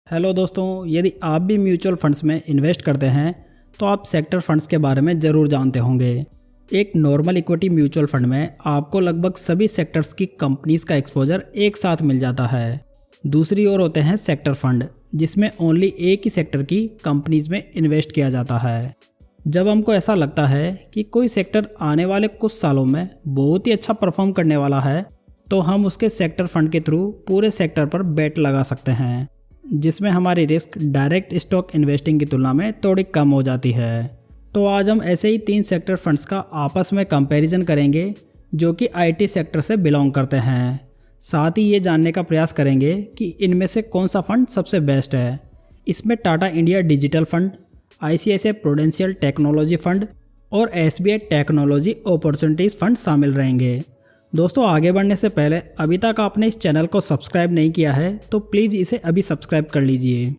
Hello दोस्तों, यदि आप भी म्यूचुअल फंड्स में इन्वेस्ट करते हैं तो आप सेक्टर फंड्स के बारे में ज़रूर जानते होंगे। एक नॉर्मल इक्विटी म्यूचुअल फंड में आपको लगभग सभी सेक्टर्स की कंपनीज का एक्सपोजर एक साथ मिल जाता है। दूसरी ओर होते हैं सेक्टर फंड, जिसमें ओनली एक ही सेक्टर की कंपनीज में इन्वेस्ट किया जाता है। जब हमको ऐसा लगता है कि कोई सेक्टर आने वाले कुछ सालों में बहुत ही अच्छा परफॉर्म करने वाला है, तो हम उसके सेक्टर फंड के थ्रू पूरे सेक्टर पर बेट लगा सकते हैं, जिसमें हमारी रिस्क डायरेक्ट स्टॉक इन्वेस्टिंग की तुलना में थोड़ी कम हो जाती है। तो आज हम ऐसे ही 3 सेक्टर फंड्स का आपस में कंपैरिजन करेंगे जो कि आईटी सेक्टर से बिलोंग करते हैं। साथ ही ये जानने का प्रयास करेंगे कि इनमें से कौन सा फंड सबसे बेस्ट है। इसमें Tata India digital fund, ICICI prudential technology fund और एसबीआई टेक्नोलॉजी अपॉर्चुनिटीज़ फंड शामिल रहेंगे। दोस्तों, आगे बढ़ने से पहले अभी तक आपने इस चैनल को सब्सक्राइब नहीं किया है तो प्लीज़ इसे अभी सब्सक्राइब कर लीजिए।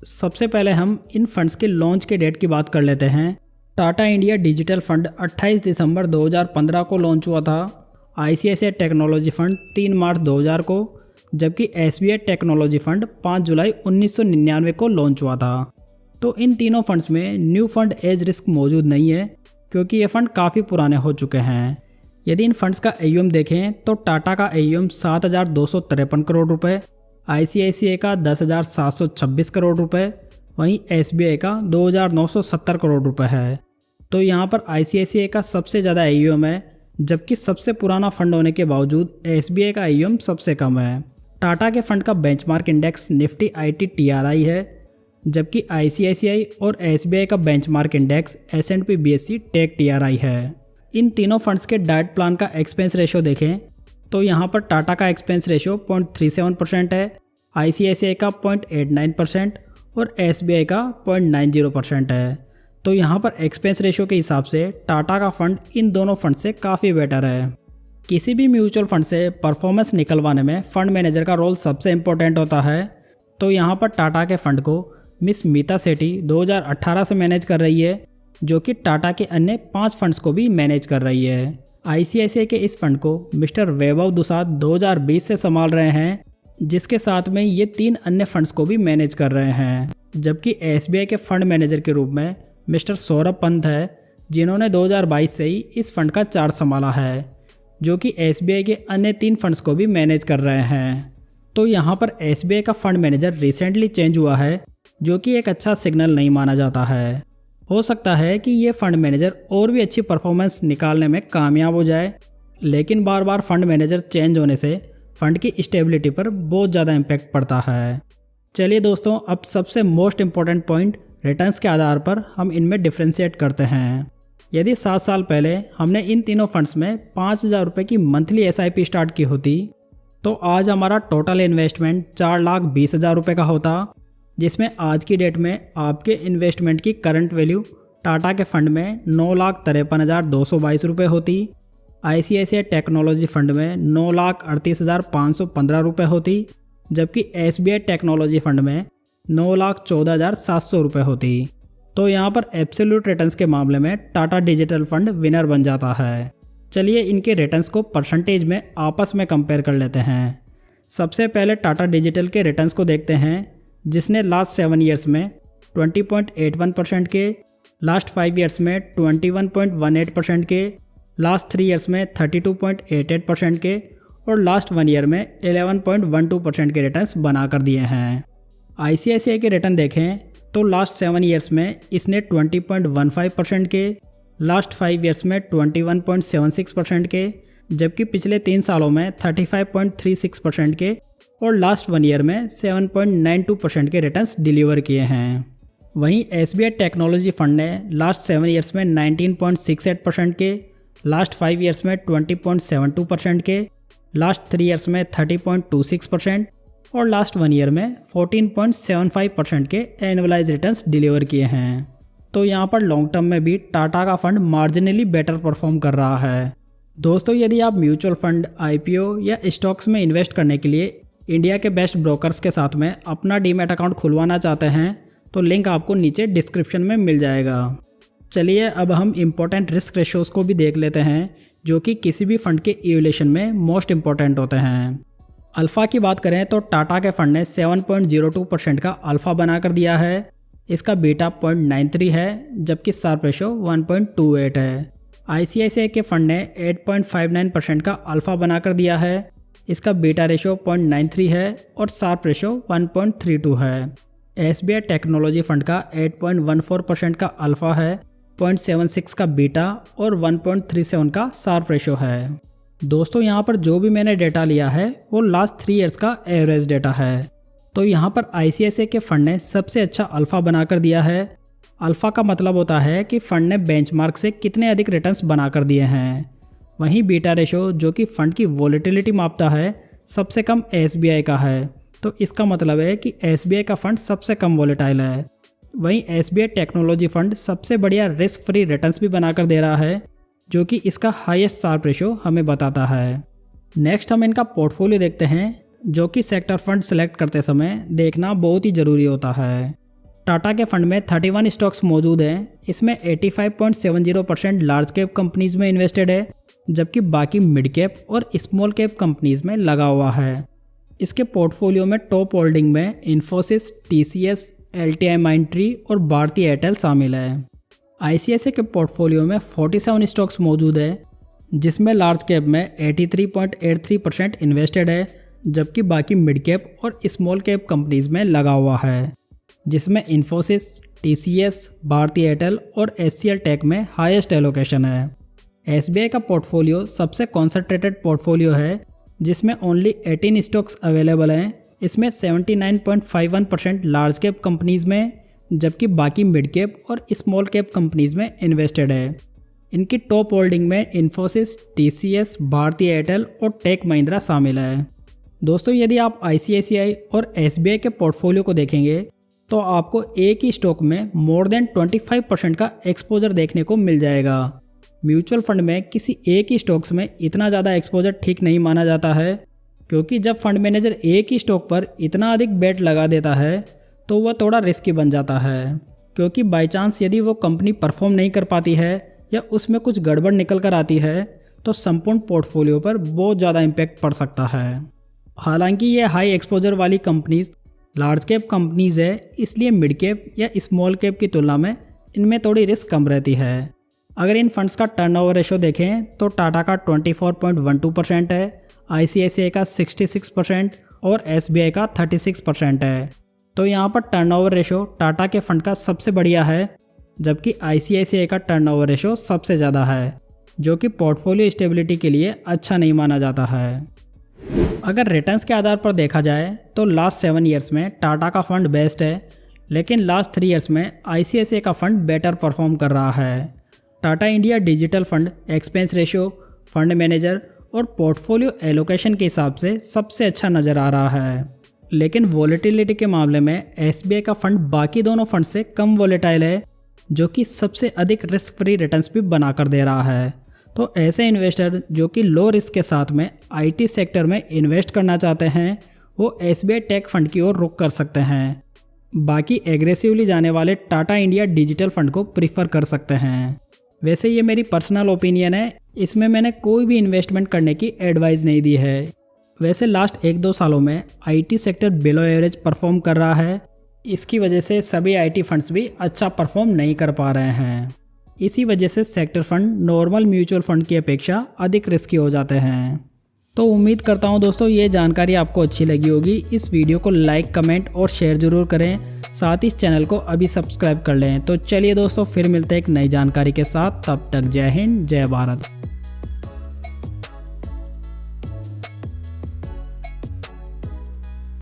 सबसे पहले हम इन फंड्स के लॉन्च के डेट की बात कर लेते हैं। टाटा इंडिया डिजिटल फंड 28 दिसंबर 2015 को लॉन्च हुआ था। आईसीआईसीआई टेक्नोलॉजी फंड 3 मार्च 2000 को, जबकि एसबीआई टेक्नोलॉजी फंड 5 जुलाई 1999 को लॉन्च हुआ था। तो इन तीनों फंड्स में न्यू फंड एज रिस्क मौजूद नहीं है, क्योंकि ये फंड काफ़ी पुराने हो चुके हैं। यदि इन फंड्स का AUM देखें तो टाटा का AUM 7,253 करोड़ रुपए, आईसीआईसीआई का 10,726 करोड़ रुपए, वहीं एसबीआई का 2,970 करोड़ रुपए है। तो यहाँ पर आईसीआईसीआई का सबसे ज़्यादा AUM है, जबकि सबसे पुराना फंड होने के बावजूद एसबीआई का AUM सबसे कम है। टाटा के फंड का benchmark index Nifty IT TRI है, जबकि आईसीआईसीआई और एसबीआई का benchmark index S&P BSE tech TRI है। इन तीनों फंड्स के डाइट प्लान का एक्सपेंस रेशियो देखें तो यहाँ पर टाटा का एक्सपेंस रेशियो 0.37% है, आईसीआईसीआई का 0.89% और एसबीआई का 0.90% है। तो यहाँ पर एक्सपेंस रेशियो के हिसाब से टाटा का फंड इन दोनों फंड से काफ़ी बेटर है। किसी भी म्यूचुअल फंड से परफॉर्मेंस निकलवाने में फंड मैनेजर का रोल सबसे इम्पोर्टेंट होता है। तो यहाँ पर टाटा के फंड को मिस मीता सेठी 2018 से मैनेज कर रही है, जो कि टाटा के अन्य 5 फंड्स को भी मैनेज कर रही है। आईसीआईसीआई के इस फंड को मिस्टर वैभव दुसाद 2020 से संभाल रहे हैं, जिसके साथ में ये 3 अन्य फंड्स को भी मैनेज कर रहे हैं। जबकि एसबीआई के फंड मैनेजर के रूप में मिस्टर सौरभ पंत है, जिन्होंने 2022 से ही इस फंड का चार्ज संभाला है, जो कि एसबीआई के अन्य 3 फंड्स को भी मैनेज कर रहे हैं। तो यहाँ पर एसबीआई का फंड मैनेजर रिसेंटली चेंज हुआ है, जो कि एक अच्छा सिग्नल नहीं माना जाता है। हो सकता है कि ये फंड मैनेजर और भी अच्छी परफॉर्मेंस निकालने में कामयाब हो जाए, लेकिन बार बार फंड मैनेजर चेंज होने से फंड की स्टेबिलिटी पर बहुत ज़्यादा इम्पैक्ट पड़ता है। चलिए दोस्तों, अब सबसे मोस्ट इम्पॉर्टेंट पॉइंट रिटर्न्स के आधार पर हम इनमें डिफ्रेंशिएट करते हैं। यदि 7 साल पहले हमने इन तीनों फंड्स में 5,000 रुपये की मंथली SIP स्टार्ट की होती, तो आज हमारा टोटल इन्वेस्टमेंट 4,20,000 रुपये का होता, जिसमें आज की डेट में आपके इन्वेस्टमेंट की करंट वैल्यू टाटा के फंड में 9,53,222 रुपये होती, आईसीआईसीआई टेक्नोलॉजी फंड में 9,38,515 रुपये होती, जबकि एसबीआई टेक्नोलॉजी फंड में 9,14,700 रुपये होती। तो यहाँ पर एब्सोल्यूट रिटर्न्स के मामले में टाटा डिजिटल फंड विनर बन जाता है। चलिए इनके रिटर्न्स को परसेंटेज में आपस में कंपेयर कर लेते हैं। सबसे पहले टाटा डिजिटल के रिटर्न्स को देखते हैं, जिसने लास्ट 7 ईयर्स में 20.81% के, लास्ट 5 ईयर्स में 21.18% के, लास्ट 3 ईयर्स में 32.88% के और लास्ट 1 ईयर में 11.12% के रिटर्न्स बना कर दिए हैं। आईसीआईसीआई के रिटर्न देखें तो लास्ट 7 ईयर्स में इसने 20.15% के, लास्ट 5 ईयर्स में 21.76% के, जबकि पिछले 3 सालों में 35.36% के और लास्ट 1 ईयर में 7.92% के रिटर्न्स डिलीवर किए हैं। वहीं एसबीआई टेक्नोलॉजी फंड ने लास्ट 7 ईयर्स में 19.68% के, लास्ट 5 ईयर्स में 20.72% के, लास्ट 3 ईयर्स में 30.26% और लास्ट 1 ईयर में 14.75% के एनुअलाइज रिटर्न्स डिलीवर किए हैं। तो यहाँ पर लॉन्ग टर्म में भी टाटा का फंड मार्जिनली बेटर परफॉर्म कर रहा है। दोस्तों, यदि आप म्यूचुअल फंड, IPO या स्टॉक्स में इन्वेस्ट करने के लिए इंडिया के बेस्ट ब्रोकर्स के साथ में अपना डीमैट अकाउंट खुलवाना चाहते हैं, तो लिंक आपको नीचे डिस्क्रिप्शन में मिल जाएगा। चलिए अब हम इम्पोर्टेंट रिस्क रेशियोज़ को भी देख लेते हैं, जो कि किसी भी फंड के इवैल्यूएशन में मोस्ट इम्पॉर्टेंट होते हैं। अल्फ़ा की बात करें तो टाटा के फंड ने 7.02% का अल्फ़ा बनाकर दिया है। इसका बीटा 0.93 है, जबकि शार्प रेशो 1.28 है। ICICI के फंड ने 8.59% का अल्फ़ा बनाकर दिया है। इसका बीटा रेशो 0.93 है और शार्प रेशो 1.32 है। SBI टेक्नोलॉजी फंड का 8.14% का अल्फ़ा है, 0.76 का बीटा और 1.37 का शार्प रेशो है। दोस्तों यहाँ पर जो भी मैंने डेटा लिया है वो लास्ट 3 ईयर्स का एवरेज डेटा है। तो यहाँ पर ICICI के फंड ने सबसे अच्छा अल्फ़ा बनाकर दिया है। अल्फ़ा का मतलब होता है कि फंड ने बेंचमार्क से कितने अधिक रिटर्न्स बनाकर दिए हैं। वहीं बीटा रेशो जो कि फंड की वॉलेटिलिटी मापता है, सबसे कम SBI का है। तो इसका मतलब है कि SBI का फंड सबसे कम वॉलेटाइल है। वहीं SBI टेक्नोलॉजी फंड सबसे बढ़िया रिस्क फ्री रिटर्न्स भी बनाकर दे रहा है, जो कि इसका हाईएस्ट शार्प रेशो हमें बताता है। नेक्स्ट हम इनका पोर्टफोलियो देखते हैं, जो कि सेक्टर फंड सेलेक्ट करते समय देखना बहुत ही ज़रूरी होता है। टाटा के फंड में 31 स्टॉक्स मौजूद हैं। इसमें 85.70% लार्ज कैप कंपनीज में इन्वेस्टेड है, जबकि बाकी मिड कैप और स्मॉल कैप कंपनीज में लगा हुआ है। इसके पोर्टफोलियो में टॉप होल्डिंग में इन्फोसिस, TCS, LTI माइंडट्री और भारती एयरटेल शामिल है। ICICI के पोर्टफोलियो में 47 स्टॉक्स मौजूद है, जिसमें लार्ज कैप में 83.83% इन्वेस्टेड है, जबकि बाकी मिड कैप और स्मॉल कैप कंपनीज में लगा हुआ है, जिसमें इन्फोसिस, TCS, भारती एयरटेल और HCL टेक में हाईएस्ट एलोकेशन है। SBI का पोर्टफोलियो सबसे कॉन्सेंट्रेटेड पोर्टफोलियो है, जिसमें ओनली 18 स्टॉक्स अवेलेबल हैं। इसमें 79.51% लार्ज कैप कंपनीज में, जबकि बाकी मिड कैप और स्मॉल कैप कंपनीज में इन्वेस्टेड है। इनकी टॉप होल्डिंग में इन्फोसिस, TCS, भारती एयरटेल और टेक महिंद्रा शामिल है। दोस्तों यदि आप ICICI और SBI के पोर्टफोलियो को देखेंगे तो आपको एक ही स्टॉक में मोर देन 25% का एक्सपोजर देखने को मिल जाएगा। म्यूचुअल फंड में किसी एक ही स्टॉक्स में इतना ज़्यादा एक्सपोजर ठीक नहीं माना जाता है, क्योंकि जब फंड मैनेजर एक ही स्टॉक पर इतना अधिक बेट लगा देता है तो वह थोड़ा रिस्की बन जाता है, क्योंकि बाई चांस यदि वो कंपनी परफॉर्म नहीं कर पाती है या उसमें कुछ गड़बड़ निकल कर आती है तो संपूर्ण पोर्टफोलियो पर बहुत ज़्यादा इम्पैक्ट पड़ सकता है। हालांकि ये हाई एक्सपोजर वाली कंपनीज लार्ज कैप कंपनीज है, इसलिए मिड कैप या स्मॉल कैप की तुलना में इनमें थोड़ी रिस्क कम रहती है। अगर इन फंड्स का टर्नओवर रेशो देखें तो टाटा का 24.12% है, ICICI का 66% और SBI का 36% है। तो यहाँ पर टर्नओवर रेशो टाटा के फंड का सबसे बढ़िया है, जबकि ICICI का टर्नओवर रेशो सबसे ज़्यादा है, जो कि पोर्टफोलियो स्टेबिलिटी के लिए अच्छा नहीं माना जाता है। अगर रिटर्न्स के आधार पर देखा जाए तो लास्ट 7 ईयर्स में टाटा का फंड बेस्ट है, लेकिन लास्ट 3 ईयर्स में ICICI का फंड बेटर परफॉर्म कर रहा है। Tata India digital fund expense ratio, fund manager और पोर्टफोलियो एलोकेशन के हिसाब से सबसे अच्छा नज़र आ रहा है, लेकिन वॉलेटिलिटी के मामले में SBI का फंड बाकी दोनों फंड से कम वॉलेटाइल है, जो कि सबसे अधिक रिस्क फ्री रिटर्न्स भी बनाकर दे रहा है। तो ऐसे इन्वेस्टर जो कि लो रिस्क के साथ में IT सेक्टर में इन्वेस्ट करना चाहते हैं, वो SBI टेक फंड की ओर रुख कर सकते हैं। बाकी एग्रेसिवली जाने वाले टाटा इंडिया डिजिटल फंड को प्रीफर कर सकते हैं। वैसे ये मेरी पर्सनल ओपिनियन है, इसमें मैंने कोई भी इन्वेस्टमेंट करने की एडवाइस नहीं दी है। वैसे लास्ट 1-2 सालों में IT sector below average perform कर रहा है, इसकी वजह से सभी IT फंड्स भी अच्छा परफॉर्म नहीं कर पा रहे हैं। इसी वजह से sector fund normal mutual fund की अपेक्षा अधिक रिस्की हो जाते हैं। तो उम्मीद करता हूँ दोस्तों ये जानकारी आपको अच्छी लगी होगी। इस वीडियो को लाइक, कमेंट और शेयर जरूर करें, साथ ही इस चैनल को अभी सब्सक्राइब कर लें। तो चलिए दोस्तों फिर मिलते हैं एक नई जानकारी के साथ, तब तक जय हिंद, जय भारत।